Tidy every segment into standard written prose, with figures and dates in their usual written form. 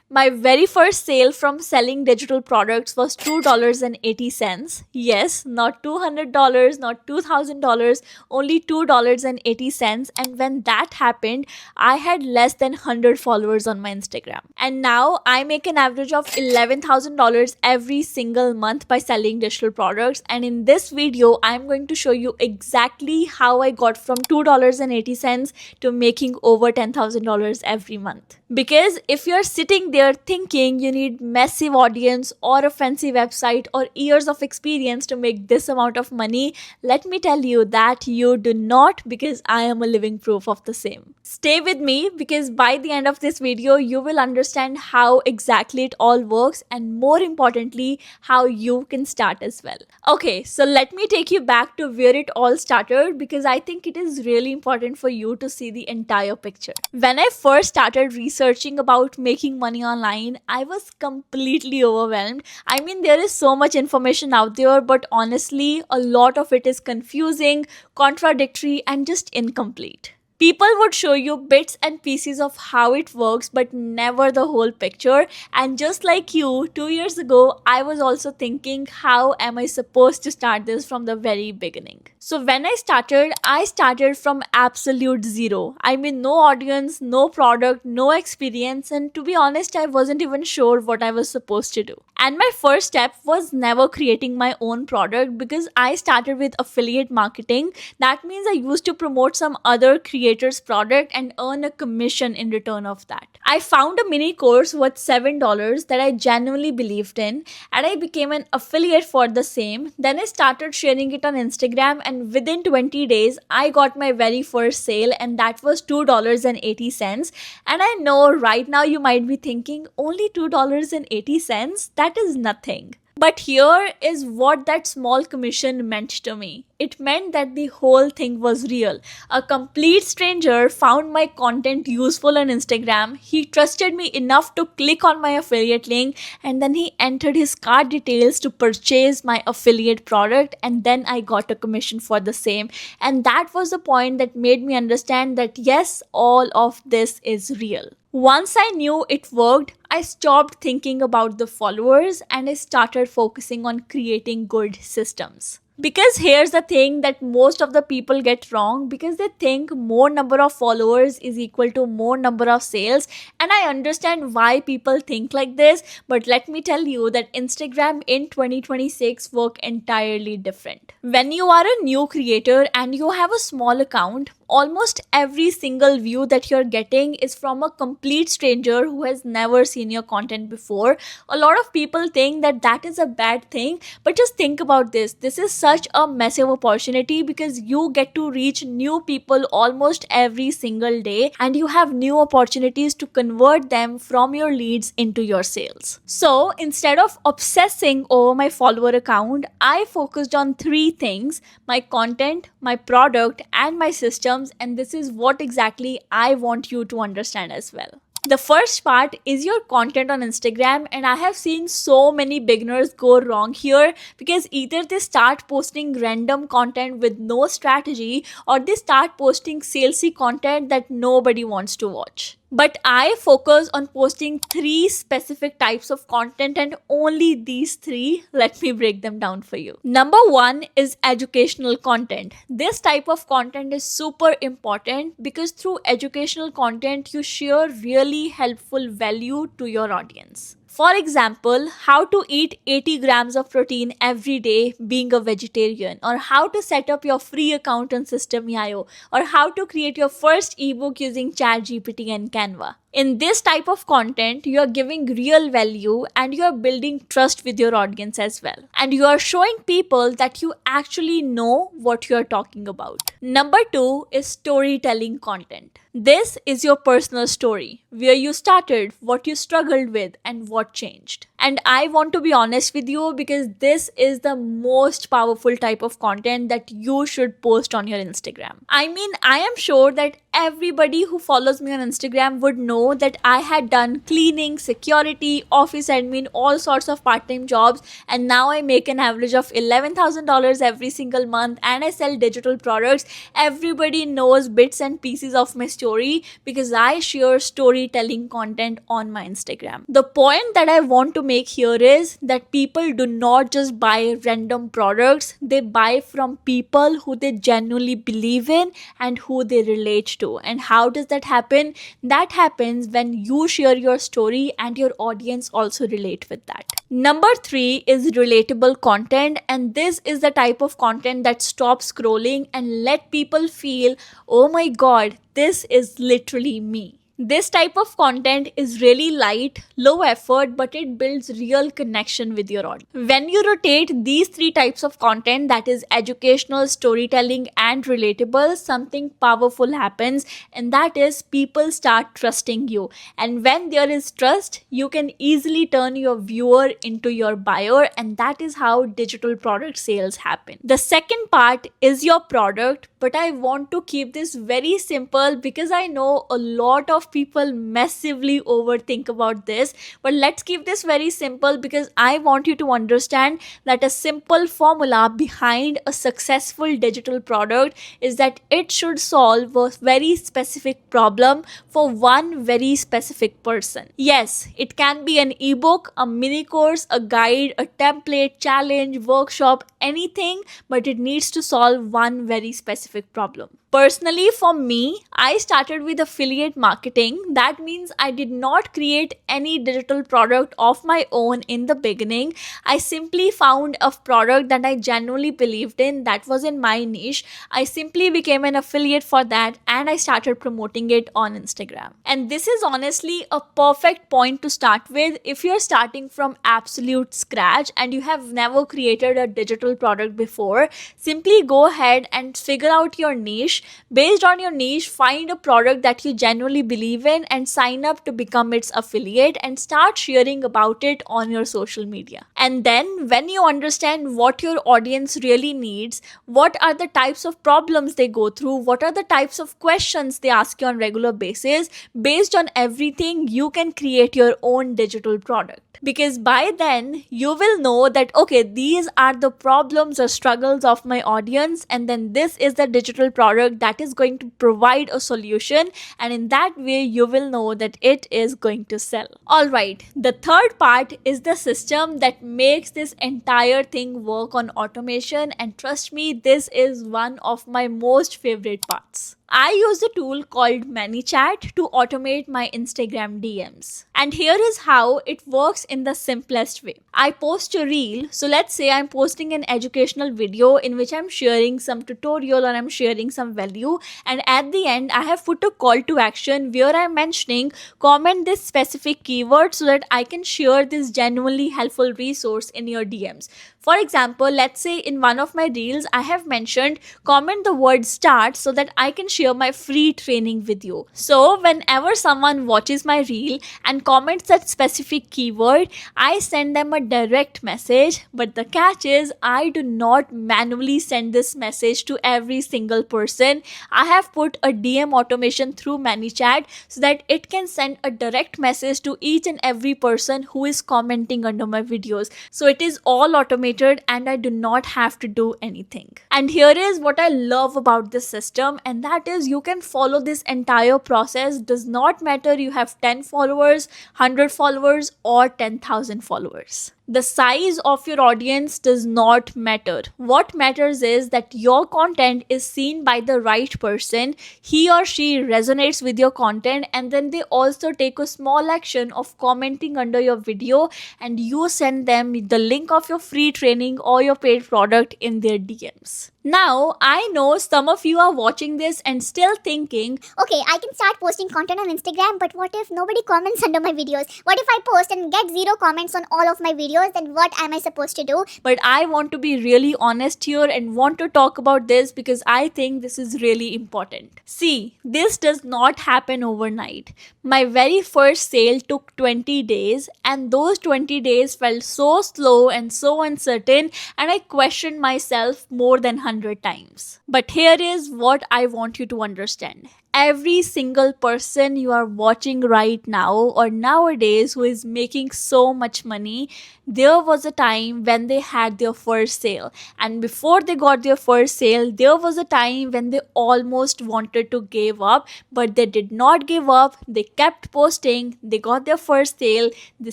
My very first sale from selling digital products was $2.80. Yes, not $200, not $2,000, only $2.80. And when that happened, I had less than 100 followers on my Instagram. And now I make an average of $11,000 every single month by selling digital products. And in this video, I'm going to show you exactly how I got from $2.80 to making over $10,000 every month. Because if you're sitting there thinking you need massive audience or a fancy website or years of experience to make this amount of money, let me tell you that you do not, because I am a living proof of the same. Stay with me because by the end of this video, you will understand how exactly it all works and more importantly, how you can start as well. Okay, so let me take you back to where it all started because I think it is really important for you to see the entire picture. When I first started researching about making money online, I was completely overwhelmed. I mean, there is so much information out there, but honestly, a lot of it is confusing, contradictory, and just incomplete. People would show you bits and pieces of how it works, but never the whole picture. And just like you, 2 years ago, I was also thinking, how am I supposed to start this from the very beginning? So when I started from absolute zero. I mean, no audience, no product, no experience. And to be honest, I wasn't even sure what I was supposed to do. And my first step was never creating my own product because I started with affiliate marketing. That means I used to promote some other creator's product and earn a commission in return of that. I found a mini course worth $7 that I genuinely believed in and I became an affiliate for the same. Then I started sharing it on Instagram and within 20 days, I got my very first sale and that was $2.80. And I know right now you might be thinking, only $2.80? That is nothing. But here is what that small commission meant to me. It meant that the whole thing was real. A complete stranger found my content useful on Instagram. He trusted me enough to click on my affiliate link and then he entered his card details to purchase my affiliate product and then I got a commission for the same. And that was the point that made me understand that yes, all of this is real. Once I knew it worked, I stopped thinking about the followers and I started focusing on creating good systems. Because here's the thing that most of the people get wrong because they think more number of followers is equal to more number of sales. And I understand why people think like this, but let me tell you that Instagram in 2026 work entirely different. When you are a new creator and you have a small account, almost every single view that you're getting is from a complete stranger who has never seen your content before. A lot of people think that that is a bad thing, but just think about this. This is such a massive opportunity because you get to reach new people almost every single day and you have new opportunities to convert them from your leads into your sales. So instead of obsessing over my follower account, I focused on three things: my content, my product, and my system. And this is what exactly I want you to understand as well. The first part is your content on Instagram, and I have seen so many beginners go wrong here because either they start posting random content with no strategy or they start posting salesy content that nobody wants to watch. But I focus on posting three specific types of content and only these three. Let me break them down for you. Number one is educational content. This type of content is super important because through educational content, you share really helpful value to your audience. For example, how to eat 80 grams of protein every day being a vegetarian, or how to set up your free account on System.io, or how to create your first ebook using ChatGPT and Canva. In this type of content, you are giving real value and you are building trust with your audience as well. And you are showing people that you actually know what you are talking about. Number two is storytelling content. This is your personal story, where you started, what you struggled with, and what changed. And I want to be honest with you because this is the most powerful type of content that you should post on your Instagram. I mean, I am sure that everybody who follows me on Instagram would know that I had done cleaning, security, office admin, all sorts of part-time jobs, and now I make an average of $11,000 every single month and I sell digital products. Everybody knows bits and pieces of my story because I share storytelling content on my Instagram. The point that I want to make here is that people do not just buy random products, they buy from people who they genuinely believe in and who they relate to. And how does that happen? That happens when you share your story and your audience also relate with that. Number 3 is relatable content, and this is the type of content that stops scrolling and let people feel, oh my god, this is literally me. This type of content is really light, low effort, but it builds real connection with your audience. When you rotate these 3 types of content, that is educational, storytelling, and relatable, something powerful happens, and that is people start trusting you. And when there is trust, you can easily turn your viewer into your buyer, and that is how digital product sales happen. The second part is your product, but I want to keep this very simple because I know a lot of people massively overthink about this, but let's keep this very simple because I want you to understand that a simple formula behind a successful digital product is that it should solve a very specific problem for one very specific person. Yes, it can be an ebook, a mini course, a guide, a template, challenge, workshop, anything, but it needs to solve one very specific problem. Personally, for me, I started with affiliate marketing. That means I did not create any digital product of my own in the beginning. I simply found a product that I genuinely believed in, that was in my niche. I simply became an affiliate for that and I started promoting it on Instagram. And this is honestly a perfect point to start with if you're starting from absolute scratch and you have never created a digital product before. Simply go ahead and figure out your niche. Based on your niche, find a product that you genuinely believe in and sign up to become its affiliate and start sharing about it on your social media. And then when you understand what your audience really needs, what are the types of problems they go through, what are the types of questions they ask you on regular basis, based on everything you can create your own digital product. Because by then you will know that okay, these are the problems or struggles of my audience, and then this is the digital product that is going to provide a solution, and in that way you will know that it is going to sell. Alright, the third part is the system that makes this entire thing work on automation, and trust me, this is one of my most favorite parts. I use a tool called ManyChat to automate my Instagram DMs. And here is how it works in the simplest way. I post a reel. So let's say I'm posting an educational video in which I'm sharing some tutorial or I'm sharing some value. And at the end, I have put a call to action where I'm mentioning comment this specific keyword so that I can share this genuinely helpful resource in your DMs. For example, let's say in one of my reels, I have mentioned comment the word start so that I can share my free training with you. So whenever someone watches my reel and comments that specific keyword, I send them a direct message. But the catch is I do not manually send this message to every single person. I have put a DM automation through ManyChat so that it can send a direct message to each and every person who is commenting under my videos. So it is all automated and I do not have to do anything. And here is what I love about this system, and that is you can follow this entire process. Does not matter you have 10 followers, 100 followers or 10,000 followers. The size of your audience does not matter. What matters is that your content is seen by the right person. He or she resonates with your content, and then they also take a small action of commenting under your video, and you send them the link of your free training or your paid product in their DMs. Now, I know some of you are watching this and still thinking, okay, I can start posting content on Instagram, but what if nobody comments under my videos? What if I post and get 0 comments on all of my videos? Then what am I supposed to do? But I want to be really honest here and want to talk about this because I think this is really important. See, this does not happen overnight. My very first sale took 20 days, and those 20 days felt so slow and so uncertain, and I questioned myself more than 100 times. But here is what I want you to understand. every single person you are watching right now or nowadays who is making so much money, there was a time when they had their first sale. And before they got their first sale, there was a time when they almost wanted to give up, but they did not give up. They kept posting, they got their first sale, they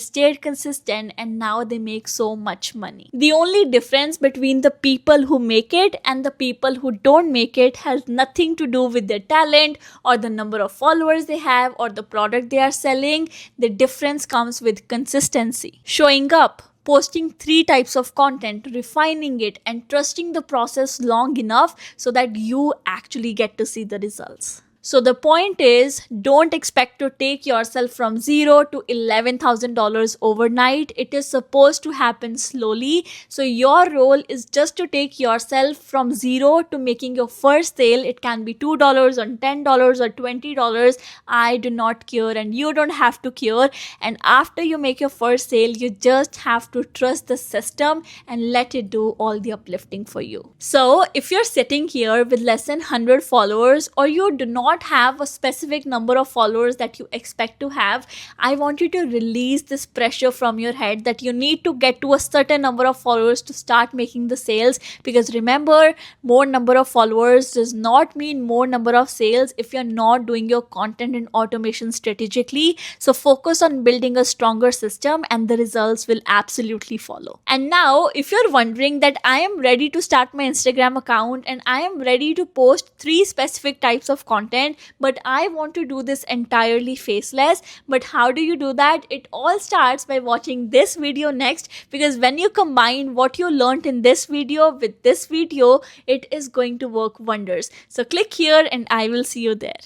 stayed consistent, and now they make so much money. The only difference between the people who make it and the people who don't make it has nothing to do with their talent or the number of followers they have or the product they are selling. The difference comes with consistency. Showing up, posting 3 types of content, refining it, and trusting the process long enough so that you actually get to see the results. So the point is, don't expect to take yourself from zero to $11,000 overnight. It is supposed to happen slowly. So your role is just to take yourself from zero to making your first sale. It can be $2 or $10 or $20. I do not care, and you don't have to care. And after you make your first sale, you just have to trust the system and let it do all the uplifting for you. So if you're sitting here with less than 100 followers, or you do not have a specific number of followers that you expect to have, I want you to release this pressure from your head that you need to get to a certain number of followers to start making the sales. Because remember, more number of followers does not mean more number of sales if you're not doing your content and automation strategically. So focus on building a stronger system and the results will absolutely follow. And now, if you're wondering that I am ready to start my Instagram account and I am ready to post 3 specific types of content, but I want to do this entirely faceless, but how do you do that? It all starts by watching this video next, because when you combine what you learned in this video with this video, it is going to work wonders. So click here and I will see you there.